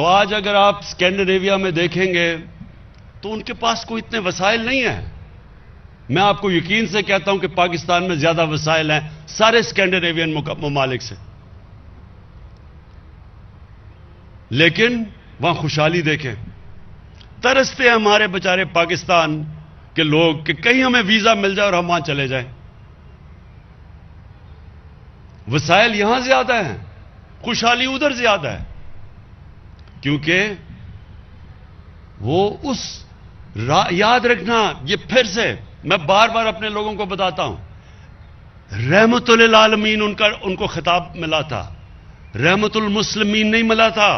تو آج اگر آپ اسکینڈینیویا میں دیکھیں گے تو ان کے پاس کوئی اتنے وسائل نہیں ہیں. میں آپ کو یقین سے کہتا ہوں کہ پاکستان میں زیادہ وسائل ہیں سارے اسکینڈینیوین ممالک سے، لیکن وہاں خوشحالی دیکھیں. ترستے ہیں ہمارے بیچارے پاکستان کے لوگ کہ کہیں ہمیں ویزا مل جائے اور ہم وہاں چلے جائیں. وسائل یہاں زیادہ ہیں، خوشحالی ادھر زیادہ ہے، کیونکہ وہ یاد رکھنا، یہ پھر سے میں بار بار اپنے لوگوں کو بتاتا ہوں، رحمت للعالمین ان کو خطاب ملا تھا، رحمت المسلمین نہیں ملا تھا.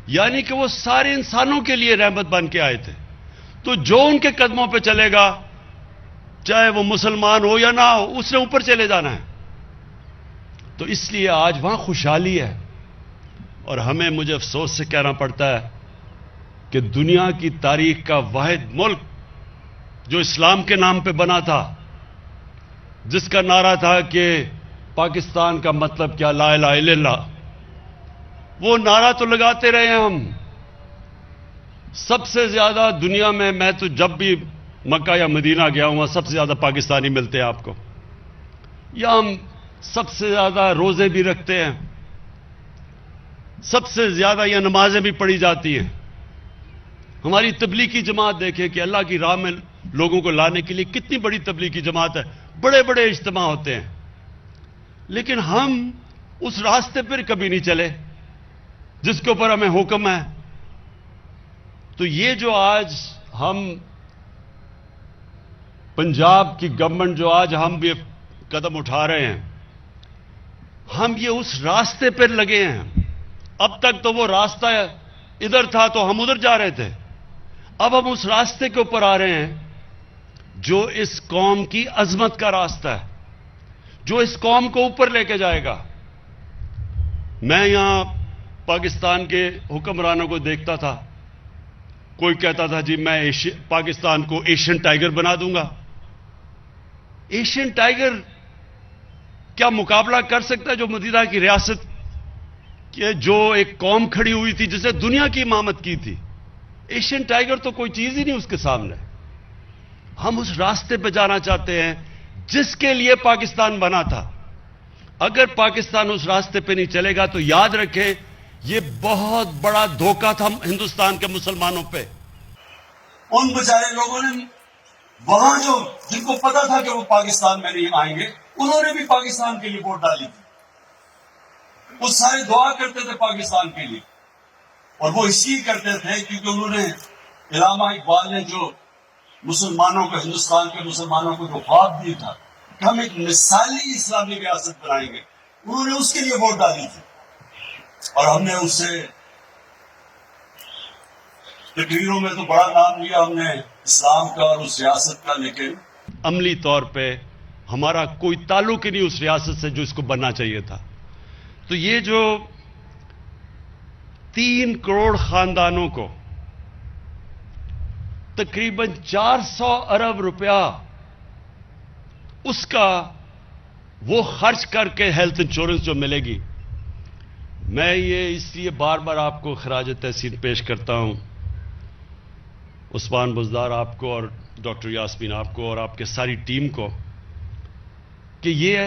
یعنی کہ وہ سارے انسانوں کے لیے رحمت بن کے آئے تھے. تو جو ان کے قدموں پہ چلے گا، چاہے وہ مسلمان ہو یا نہ ہو، اس نے اوپر چلے جانا ہے. تو اس لیے آج وہاں خوشحالی ہے. اور مجھے افسوس سے کہنا پڑتا ہے کہ دنیا کی تاریخ کا واحد ملک جو اسلام کے نام پہ بنا تھا، جس کا نعرہ تھا کہ پاکستان کا مطلب کیا، لا الہ الا اللہ، وہ نعرہ تو لگاتے رہے ہیں ہم. سب سے زیادہ دنیا میں تو جب بھی مکہ یا مدینہ گیا ہوں، سب سے زیادہ پاکستانی ملتے ہیں آپ کو. یا ہم سب سے زیادہ روزے بھی رکھتے ہیں، سب سے زیادہ یہ نمازیں بھی پڑھی جاتی ہیں. ہماری تبلیغی جماعت دیکھیں کہ اللہ کی راہ میں لوگوں کو لانے کے لیے کتنی بڑی تبلیغی جماعت ہے، بڑے بڑے اجتماع ہوتے ہیں، لیکن ہم اس راستے پر کبھی نہیں چلے جس کے اوپر ہمیں حکم ہے. تو یہ جو آج ہم پنجاب کی گورنمنٹ جو آج ہم بھی قدم اٹھا رہے ہیں، ہم یہ اس راستے پر لگے ہیں. اب تک تو وہ راستہ ادھر تھا تو ہم ادھر جا رہے تھے، اب ہم اس راستے کے اوپر آ رہے ہیں جو اس قوم کی عظمت کا راستہ ہے، جو اس قوم کو اوپر لے کے جائے گا. میں یہاں پاکستان کے حکمرانوں کو دیکھتا تھا، کوئی کہتا تھا جی میں پاکستان کو ایشین ٹائیگر بنا دوں گا. ایشین ٹائیگر کیا مقابلہ کر سکتا ہے جو مدینہ کی ریاست کہ جو ایک قوم کھڑی ہوئی تھی جسے دنیا کی امامت کی تھی؟ ایشین ٹائیگر تو کوئی چیز ہی نہیں اس کے سامنے. ہم اس راستے پہ جانا چاہتے ہیں جس کے لیے پاکستان بنا تھا. اگر پاکستان اس راستے پہ نہیں چلے گا تو یاد رکھیں یہ بہت بڑا دھوکہ تھا ہندوستان کے مسلمانوں پہ. ان بیچارے لوگوں نے وہاں جو جن کو پتا تھا کہ وہ پاکستان میں نہیں آئیں گے، انہوں نے بھی پاکستان کے لیے ووٹ ڈالی تھی. وہ سارے دعا کرتے تھے پاکستان کے لیے، اور وہ اس لیے کرتے تھے کیونکہ انہوں نے علامہ اقبال نے جو مسلمانوں کو، ہندوستان کے مسلمانوں کو جو خواب دیا تھا کہ ہم ایک مثالی اسلامی ریاست بنائیں گے، انہوں نے اس کے لیے ووٹ ڈالی تھی. اور ہم نے اس سے تقریروں میں تو بڑا نام لیا ہم نے اسلام کا اور اس ریاست کا، لیکن عملی طور پہ ہمارا کوئی تعلق ہی نہیں اس ریاست سے جو اس کو بننا چاہیے تھا. تو یہ جو 3 کروڑ خاندانوں کو تقریباً 400 ارب روپیہ اس کا وہ خرچ کر کے ہیلتھ انشورنس جو ملے گی، میں یہ اس لیے بار بار آپ کو خراج تحسین پیش کرتا ہوں، عثمان بزدار آپ کو اور ڈاکٹر یاسمین آپ کو اور آپ کے ساری ٹیم کو، کہ یہ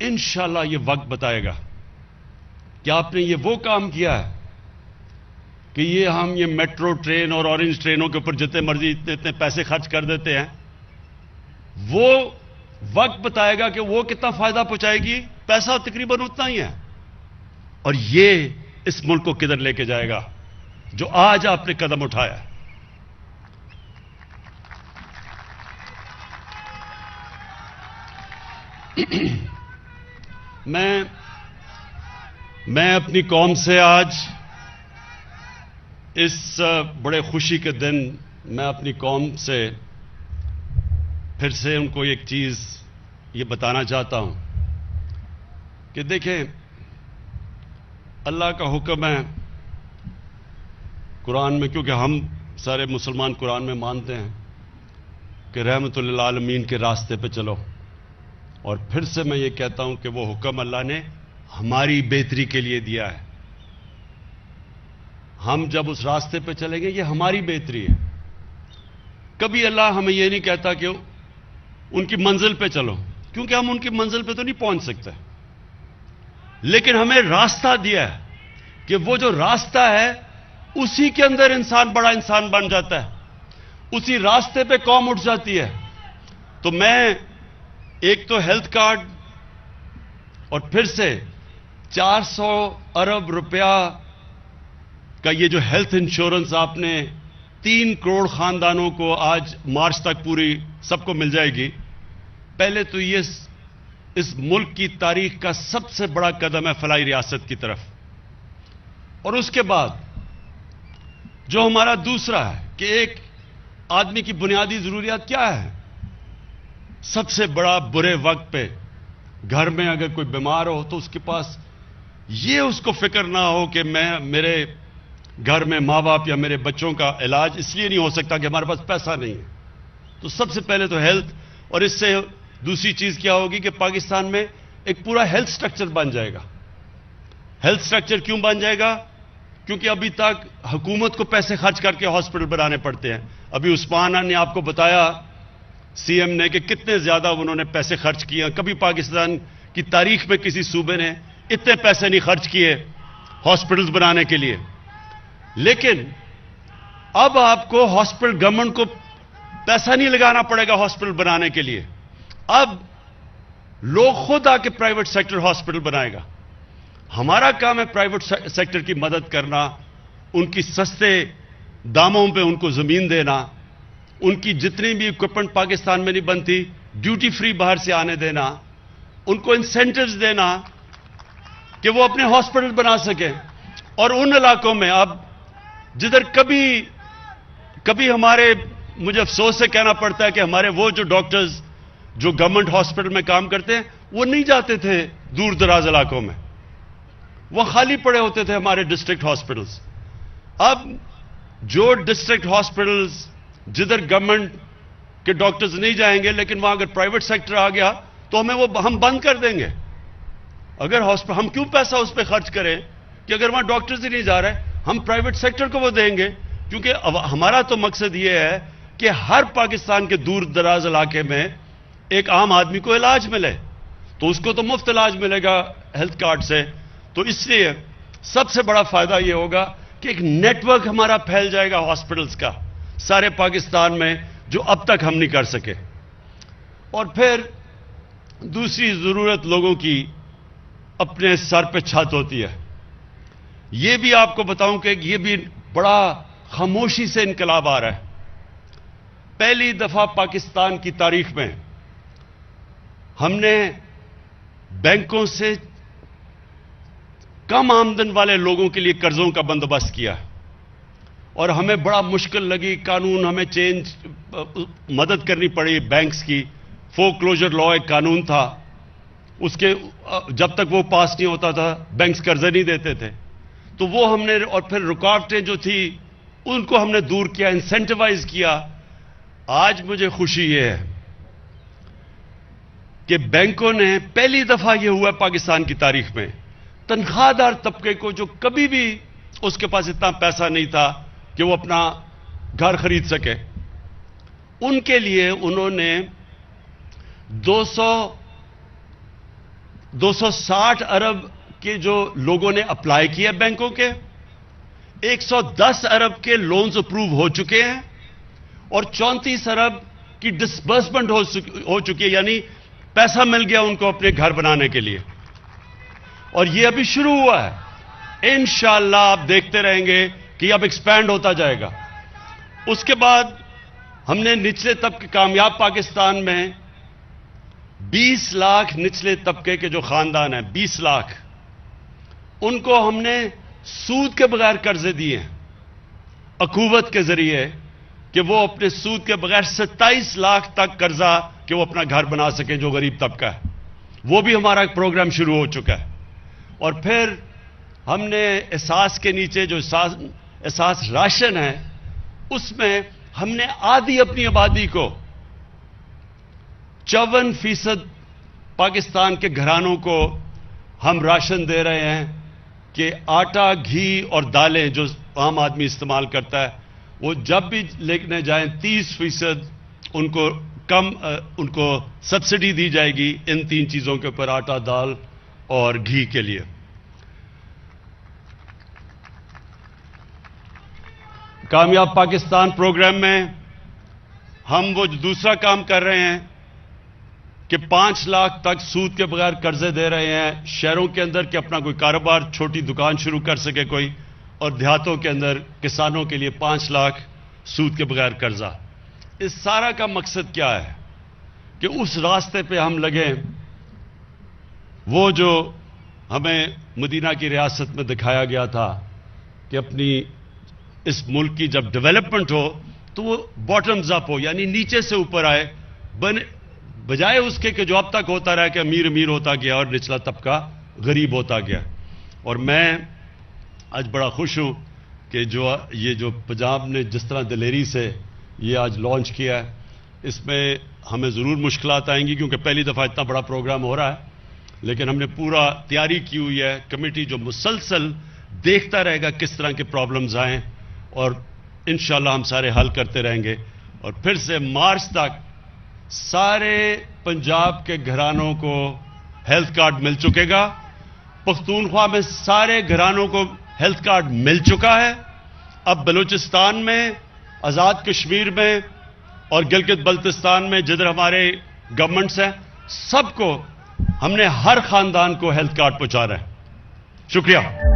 انشاءاللہ یہ وقت بتائے گا کہ آپ نے یہ وہ کام کیا ہے کہ ہم یہ میٹرو ٹرین اور اورنج ٹرینوں کے اوپر جتنے مرضی اتنے پیسے خرچ کر دیتے ہیں، وہ وقت بتائے گا کہ وہ کتنا فائدہ پہنچائے گی. پیسہ تقریباً اتنا ہی ہے، اور یہ اس ملک کو کدھر لے کے جائے گا جو آج آپ نے قدم اٹھایا. میں اپنی قوم سے آج اس بڑے خوشی کے دن میں اپنی قوم سے پھر سے ان کو ایک چیز یہ بتانا چاہتا ہوں کہ دیکھیں، اللہ کا حکم ہے قرآن میں، کیونکہ ہم سارے مسلمان قرآن میں مانتے ہیں کہ رحمت للعالمین کے راستے پہ چلو. اور پھر سے میں یہ کہتا ہوں کہ وہ حکم اللہ نے ہماری بہتری کے لیے دیا ہے. ہم جب اس راستے پہ چلیں گے یہ ہماری بہتری ہے. کبھی اللہ ہمیں یہ نہیں کہتا کہ ان کی منزل پہ چلو، کیونکہ ہم ان کی منزل پہ تو نہیں پہنچ سکتے، لیکن ہمیں راستہ دیا ہے کہ وہ جو راستہ ہے اسی کے اندر انسان بڑا انسان بن جاتا ہے، اسی راستے پہ قوم اٹھ جاتی ہے. تو میں ایک تو ہیلتھ کارڈ اور پھر سے 400 ارب روپیہ کا یہ جو ہیلتھ انشورنس آپ نے 3 کروڑ خاندانوں کو آج مارچ تک پوری سب کو مل جائے گی. پہلے تو یہ اس ملک کی تاریخ کا سب سے بڑا قدم ہے فلاحی ریاست کی طرف. اور اس کے بعد جو ہمارا دوسرا ہے کہ ایک آدمی کی بنیادی ضروریات کیا ہے؟ سب سے بڑا برے وقت پہ گھر میں اگر کوئی بیمار ہو تو اس کے پاس یہ اس کو فکر نہ ہو کہ میرے گھر میں ماں باپ یا میرے بچوں کا علاج اس لیے نہیں ہو سکتا کہ ہمارے پاس پیسہ نہیں ہے. تو سب سے پہلے تو ہیلتھ، اور اس سے دوسری چیز کیا ہوگی کہ پاکستان میں ایک پورا ہیلتھ سٹرکچر بن جائے گا. ہیلتھ سٹرکچر کیوں بن جائے گا؟ کیونکہ ابھی تک حکومت کو پیسے خرچ کر کے ہاسپٹل بنانے پڑتے ہیں. ابھی عثمان نے آپ کو بتایا سی ایم نے کہ کتنے زیادہ انہوں نے پیسے خرچ کیے. کبھی پاکستان کی تاریخ میں کسی صوبے نے اتنے پیسے نہیں خرچ کیے ہاسپٹلز بنانے کے لیے. لیکن اب آپ کو ہاسپٹل، گورنمنٹ کو پیسہ نہیں لگانا پڑے گا ہاسپٹل بنانے کے لیے. اب لوگ خود آ کے پرائیویٹ سیکٹر ہاسپٹل بنائے گا. ہمارا کام ہے پرائیویٹ سیکٹر کی مدد کرنا، ان کی سستے داموں پہ ان کو زمین دینا، ان کی جتنی بھی اکوپمنٹ پاکستان میں نہیں بنتی ڈیوٹی فری باہر سے آنے دینا، ان کو انسینٹیوز دینا کہ وہ اپنے ہاسپٹل بنا سکیں. اور ان علاقوں میں اب جدھر کبھی ہمارے، مجھے افسوس سے کہنا پڑتا ہے کہ ہمارے وہ جو ڈاکٹرز جو گورنمنٹ ہاسپٹل میں کام کرتے ہیں وہ نہیں جاتے تھے دور دراز علاقوں میں، وہ خالی پڑے ہوتے تھے ہمارے ڈسٹرکٹ ہاسپٹلز. اب جو ڈسٹرکٹ ہاسپٹلز جدھر گورنمنٹ کے ڈاکٹرز نہیں جائیں گے لیکن وہاں اگر پرائیویٹ سیکٹر آ گیا تو ہم بند کر دیں گے. اگر ہم کیوں پیسہ اس پہ خرچ کریں کہ اگر وہاں ڈاکٹرز ہی نہیں جا رہے، ہم پرائیویٹ سیکٹر کو وہ دیں گے. کیونکہ ہمارا تو مقصد یہ ہے کہ ہر پاکستان کے دور دراز علاقے میں ایک عام آدمی کو علاج ملے، تو اس کو تو مفت علاج ملے گا ہیلتھ کارڈ سے. تو اس لیے سب سے بڑا فائدہ یہ ہوگا کہ ایک نیٹ ورک ہمارا پھیل جائے گا ہاسپٹلز کا سارے پاکستان میں، جو اب تک ہم نہیں کر سکے. اور پھر دوسری ضرورت لوگوں کی اپنے سر پہ چھت ہوتی ہے. یہ بھی آپ کو بتاؤں کہ یہ بھی بڑا خاموشی سے انقلاب آ رہا ہے. پہلی دفعہ پاکستان کی تاریخ میں ہم نے بینکوں سے کم آمدن والے لوگوں کے لیے قرضوں کا بندوبست کیا، اور ہمیں بڑا مشکل لگی. قانون ہمیں مدد کرنی پڑی بینکس کی. فور کلوجر لا ایک قانون تھا، اس کے جب تک وہ پاس نہیں ہوتا تھا بینکس قرضے نہیں دیتے تھے. تو وہ ہم نے، اور پھر رکاوٹیں جو تھی ان کو ہم نے دور کیا، انسینٹیوائز کیا. آج مجھے خوشی یہ ہے کہ بینکوں نے پہلی دفعہ یہ ہوا پاکستان کی تاریخ میں، تنخواہ دار طبقے کو جو کبھی بھی اس کے پاس اتنا پیسہ نہیں تھا کہ وہ اپنا گھر خرید سکے، ان کے لیے انہوں نے 260 ارب کے جو لوگوں نے اپلائی کیا بینکوں کے، 110 ارب کے لونز اپروو ہو چکے ہیں، اور 34 ارب کی ڈسبرسمنٹ ہو چکی ہے، یعنی پیسہ مل گیا ان کو اپنے گھر بنانے کے لیے. اور یہ ابھی شروع ہوا ہے، انشاءاللہ آپ دیکھتے رہیں گے کہ اب ایکسپینڈ ہوتا جائے گا. اس کے بعد ہم نے نچلے طبقے، کامیاب پاکستان میں 20 لاکھ نچلے طبقے کے جو خاندان ہیں، 20 لاکھ، ان کو ہم نے سود کے بغیر قرضے دیے ہیں اخوت کے ذریعے، کہ وہ اپنے سود کے بغیر 27 لاکھ تک قرضہ کہ وہ اپنا گھر بنا سکیں جو غریب طبقہ ہے. وہ بھی ہمارا ایک پروگرام شروع ہو چکا ہے. اور پھر ہم نے احساس کے نیچے جو احساس راشن ہے، اس میں ہم نے آدھی اپنی آبادی کو 54% پاکستان کے گھرانوں کو ہم راشن دے رہے ہیں کہ آٹا، گھی اور دالیں جو عام آدمی استعمال کرتا ہے، وہ جب بھی لینے جائیں 30% ان کو سبسڈی دی جائے گی ان 3 چیزوں کے اوپر، آٹا، دال اور گھی کے لیے۔ کامیاب پاکستان پروگرام میں ہم وہ دوسرا کام کر رہے ہیں کہ 5 لاکھ تک سود کے بغیر قرضے دے رہے ہیں شہروں کے اندر کہ اپنا کوئی کاروبار، چھوٹی دکان شروع کر سکے کوئی، اور دیہاتوں کے اندر کسانوں کے لیے 5 لاکھ سود کے بغیر قرضہ۔ اس سارا کا مقصد کیا ہے کہ اس راستے پہ ہم لگیں، وہ جو ہمیں مدینہ کی ریاست میں دکھایا گیا تھا کہ اپنی اس ملک کی جب ڈیولپمنٹ ہو تو وہ باٹمز اپ ہو، یعنی نیچے سے اوپر آئے، بجائے اس کے کہ جو اب تک ہوتا رہا کہ امیر امیر ہوتا گیا اور نچلا طبقہ غریب ہوتا گیا۔ اور میں آج بڑا خوش ہوں کہ یہ جو پنجاب نے جس طرح دلیری سے یہ آج لانچ کیا ہے، اس میں ہمیں ضرور مشکلات آئیں گی کیونکہ پہلی دفعہ اتنا بڑا پروگرام ہو رہا ہے، لیکن ہم نے پورا تیاری کی ہوئی ہے، کمیٹی جو مسلسل دیکھتا رہے گا کس طرح کے پرابلمز آئیں، اور انشاءاللہ ہم سارے حل کرتے رہیں گے۔ اور پھر سے مارچ تک سارے پنجاب کے گھرانوں کو ہیلتھ کارڈ مل چکے گا، پختونخوا میں سارے گھرانوں کو ہیلتھ کارڈ مل چکا ہے، اب بلوچستان میں، آزاد کشمیر میں اور گلگت بلتستان میں جدھر ہمارے گورنمنٹس ہیں، سب کو ہم نے ہر خاندان کو ہیلتھ کارڈ پہنچا رہے ہیں۔ شکریہ۔